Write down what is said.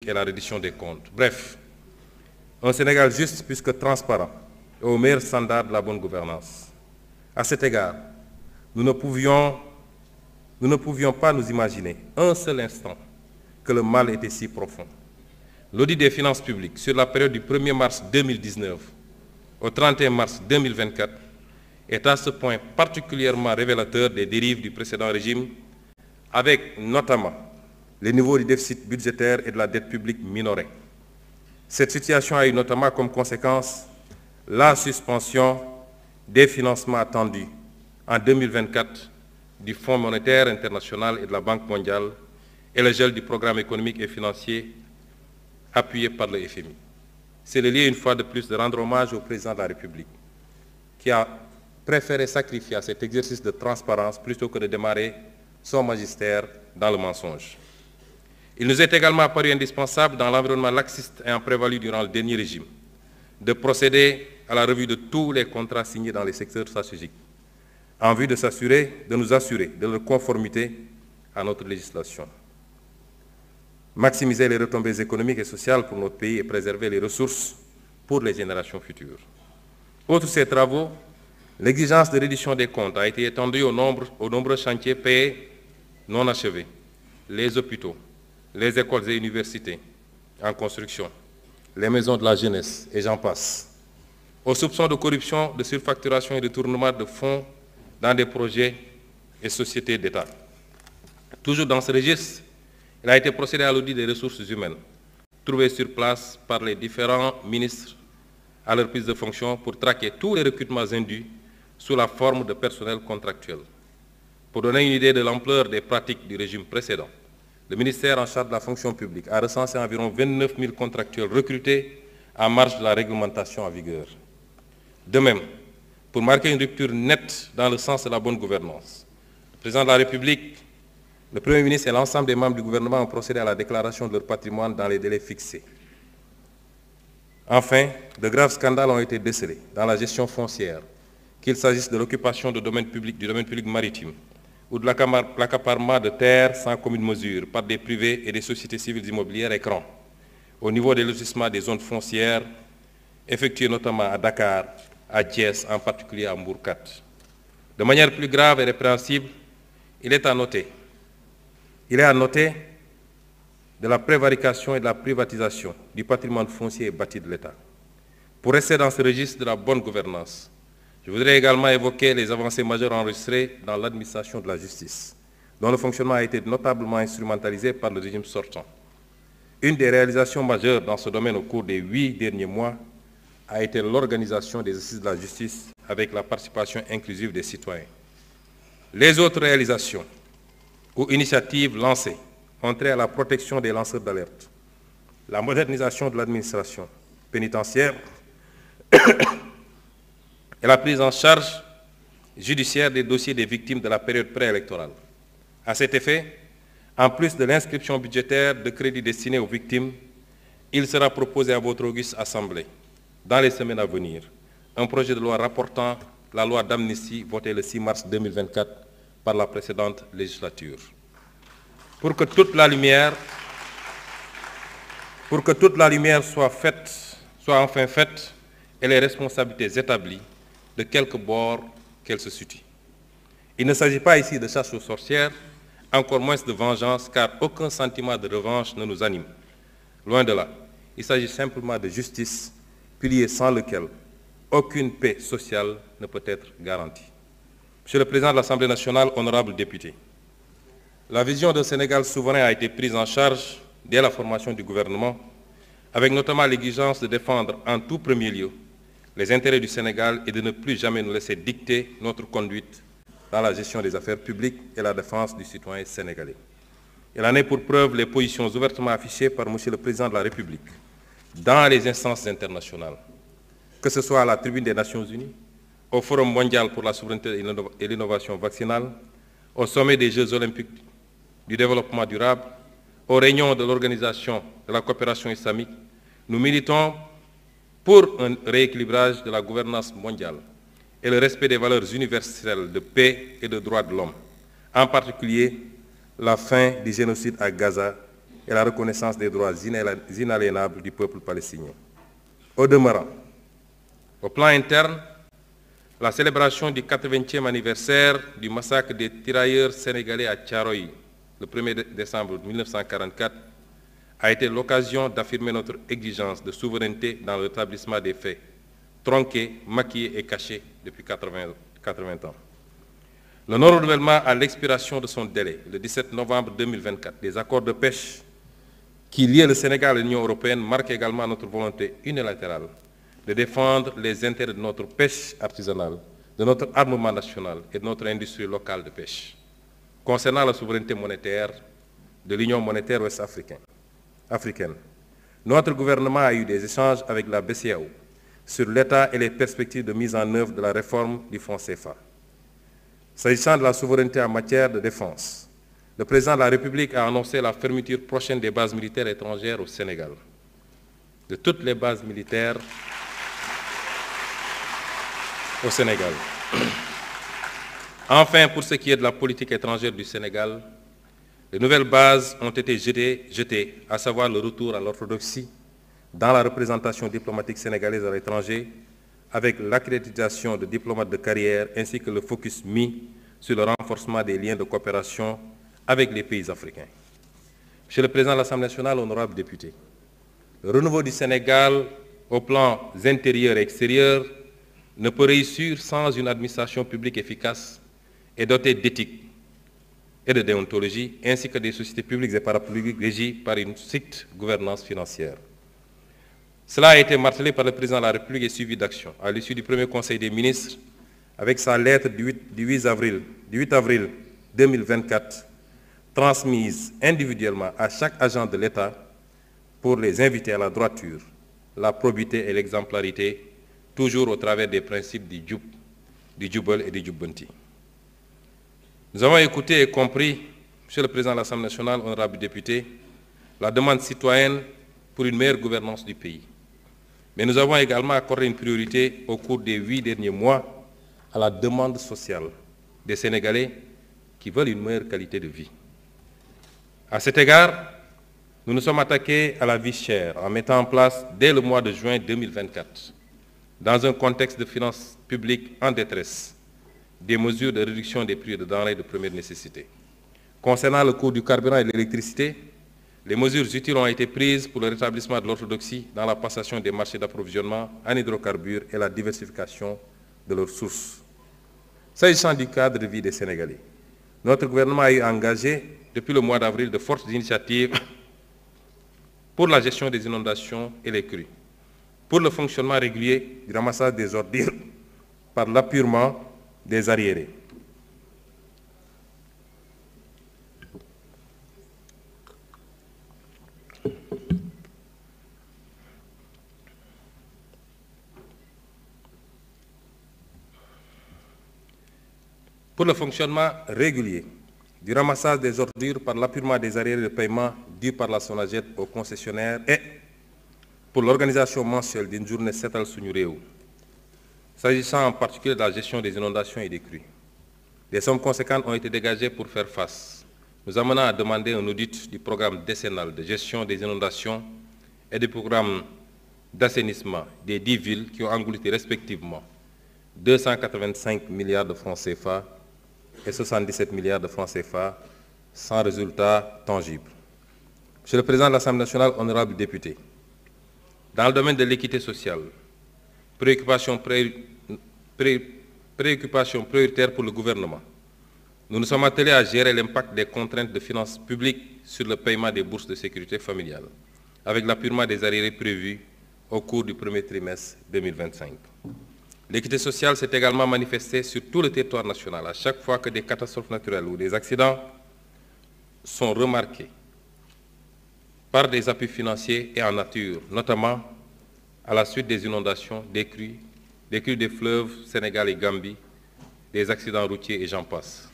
et la reddition des comptes. Bref, un Sénégal juste puisque transparent et au meilleur standard de la bonne gouvernance. À cet égard, nous ne pouvions pas nous imaginer un seul instant que le mal était si profond. L'audit des finances publiques sur la période du 1er mars 2019 au 31 mars 2024 est à ce point particulièrement révélateur des dérives du précédent régime, avec notamment les niveaux du déficit budgétaire et de la dette publique minorés. Cette situation a eu notamment comme conséquence la suspension des financements attendus en 2024 du Fonds monétaire international et de la Banque mondiale et le gel du programme économique et financier appuyé par le FMI. C'est le lieu, une fois de plus, de rendre hommage au président de la République, qui a préféré sacrifier à cet exercice de transparence plutôt que de démarrer son magistère dans le mensonge. Il nous est également apparu indispensable, dans l'environnement laxiste ayant prévalu durant le dernier régime, de procéder à la revue de tous les contrats signés dans les secteurs stratégiques, en vue de nous assurer de leur conformité à notre législation. Maximiser les retombées économiques et sociales pour notre pays et préserver les ressources pour les générations futures. Outre ces travaux, l'exigence de reddition des comptes a été étendue aux nombreux chantiers payés non achevés, les hôpitaux, les écoles et universités en construction, les maisons de la jeunesse, et j'en passe, aux soupçons de corruption, de surfacturation et de détournement de fonds dans des projets et sociétés d'État. Toujours dans ce registre, il a été procédé à l'audit des ressources humaines, trouvées sur place par les différents ministres à leur prise de fonction pour traquer tous les recrutements indus sous la forme de personnel contractuel. Pour donner une idée de l'ampleur des pratiques du régime précédent, le ministère en charge de la fonction publique a recensé environ 29 000 contractuels recrutés en marge de la réglementation en vigueur. De même, pour marquer une rupture nette dans le sens de la bonne gouvernance, le président de la République, le Premier ministre et l'ensemble des membres du gouvernement ont procédé à la déclaration de leur patrimoine dans les délais fixés. Enfin, de graves scandales ont été décelés dans la gestion foncière, qu'il s'agisse de l'occupation du domaine public maritime ou de l'accaparement de terres sans commune mesure par des privés et des sociétés civiles immobilières écrans, au niveau des lotissements des zones foncières, effectués notamment à Dakar, à Thiès, en particulier à Mbourkat. De manière plus grave et répréhensible, il est à noter de la prévarication et de la privatisation du patrimoine foncier et bâti de l'État. Pour rester dans ce registre de la bonne gouvernance, je voudrais également évoquer les avancées majeures enregistrées dans l'administration de la justice, dont le fonctionnement a été notablement instrumentalisé par le régime sortant. Une des réalisations majeures dans ce domaine au cours des 8 derniers mois a été l'organisation des assises de la justice avec la participation inclusive des citoyens. Les autres réalisations ou initiatives lancées ont trait à la protection des lanceurs d'alerte, la modernisation de l'administration pénitentiaire et la prise en charge judiciaire des dossiers des victimes de la période préélectorale. À cet effet, en plus de l'inscription budgétaire de crédits destinés aux victimes, il sera proposé à votre auguste Assemblée, dans les semaines à venir, un projet de loi rapportant la loi d'amnistie votée le 6 mars 2024 par la précédente législature. Pour que toute la lumière soit enfin faite et les responsabilités établies de quelque bord qu'elles se situent. Il ne s'agit pas ici de chasse aux sorcières, encore moins de vengeance, car aucun sentiment de revanche ne nous anime. Loin de là, il s'agit simplement de justice, pilier sans lequel aucune paix sociale ne peut être garantie. Monsieur le Président de l'Assemblée nationale, honorables députés, la vision d'un Sénégal souverain a été prise en charge dès la formation du gouvernement, avec notamment l'exigence de défendre en tout premier lieu les intérêts du Sénégal et de ne plus jamais nous laisser dicter notre conduite dans la gestion des affaires publiques et la défense du citoyen sénégalais. Il en est pour preuve les positions ouvertement affichées par M. le Président de la République dans les instances internationales, que ce soit à la tribune des Nations Unies, au Forum mondial pour la souveraineté et l'innovation vaccinale, au sommet des Jeux olympiques du développement durable, aux réunions de l'Organisation de la coopération islamique. Nous militons pour un rééquilibrage de la gouvernance mondiale et le respect des valeurs universelles de paix et de droits de l'homme, en particulier la fin du génocide à Gaza et la reconnaissance des droits inaliénables du peuple palestinien. Au demeurant, au plan interne, la célébration du 80e anniversaire du massacre des tirailleurs sénégalais à Thiaroye, le 1er décembre 1944, a été l'occasion d'affirmer notre exigence de souveraineté dans le rétablissement des faits, tronqués, maquillés et cachés depuis 80 ans. Le non-renouvellement à l'expiration de son délai, le 17 novembre 2024, des accords de pêche qui lient le Sénégal à l'Union européenne marque également notre volonté unilatérale de défendre les intérêts de notre pêche artisanale, de notre armement national et de notre industrie locale de pêche. Concernant la souveraineté monétaire de l'Union monétaire ouest-africaine, notre gouvernement a eu des échanges avec la BCEAO sur l'état et les perspectives de mise en œuvre de la réforme du franc CFA. S'agissant de la souveraineté en matière de défense, le président de la République a annoncé la fermeture prochaine des bases militaires étrangères au Sénégal. De toutes les bases militaires au Sénégal. Enfin, pour ce qui est de la politique étrangère du Sénégal, les nouvelles bases ont été jetées, à savoir le retour à l'orthodoxie dans la représentation diplomatique sénégalaise à l'étranger, avec l'accréditation de diplomates de carrière ainsi que le focus mis sur le renforcement des liens de coopération avec les pays africains. Monsieur le Président de l'Assemblée nationale, honorables députés, le renouveau du Sénégal au plan intérieur et extérieur ne peut réussir sans une administration publique efficace et dotée d'éthique et de déontologie, ainsi que des sociétés publiques et parapubliques régies par une stricte gouvernance financière. Cela a été martelé par le Président de la République et suivi d'action à l'issue du premier Conseil des ministres avec sa lettre du 8 avril 2024 transmise individuellement à chaque agent de l'État pour les inviter à la droiture, la probité et l'exemplarité, toujours au travers des principes du Jubal et du Jubbanti. Nous avons écouté et compris, Monsieur le Président de l'Assemblée nationale, honorables députés, la demande citoyenne pour une meilleure gouvernance du pays. Mais nous avons également accordé une priorité au cours des 8 derniers mois à la demande sociale des Sénégalais qui veulent une meilleure qualité de vie. À cet égard, nous nous sommes attaqués à la vie chère en mettant en place, dès le mois de juin 2024, dans un contexte de finances publiques en détresse, des mesures de réduction des prix de denrées de première nécessité. Concernant le coût du carburant et de l'électricité, les mesures utiles ont été prises pour le rétablissement de l'orthodoxie dans la passation des marchés d'approvisionnement en hydrocarbures et la diversification de leurs sources. S'agissant du cadre de vie des Sénégalais, notre gouvernement a eu engagé depuis le mois d'avril de fortes initiatives pour la gestion des inondations et les crues, pour le fonctionnement régulier du ramassage des ordures par l'appurement des arriérés. Pour le fonctionnement régulier du ramassage des ordures par l'appurement des arriérés de paiement dus par la SONAGED aux concessionnaires et pour l'organisation mensuelle d'une journée Setal Suñu Réew, s'agissant en particulier de la gestion des inondations et des crues. Des sommes conséquentes ont été dégagées pour faire face, nous amenant à demander un audit du programme décennal de gestion des inondations et du programme d'assainissement des 10 villes qui ont englouti respectivement 285 milliards de francs CFA et 77 milliards de francs CFA sans résultat tangible. Monsieur le Président de l'Assemblée nationale, honorables députés, dans le domaine de l'équité sociale, préoccupation prioritaire pour le gouvernement, nous nous sommes attelés à gérer l'impact des contraintes de finances publiques sur le paiement des bourses de sécurité familiale, avec l'appurement des arriérés prévus au cours du premier trimestre 2025. L'équité sociale s'est également manifestée sur tout le territoire national à chaque fois que des catastrophes naturelles ou des accidents sont remarqués par des appuis financiers et en nature, notamment à la suite des inondations, des crues des fleuves Sénégal et Gambie, des accidents routiers et j'en passe.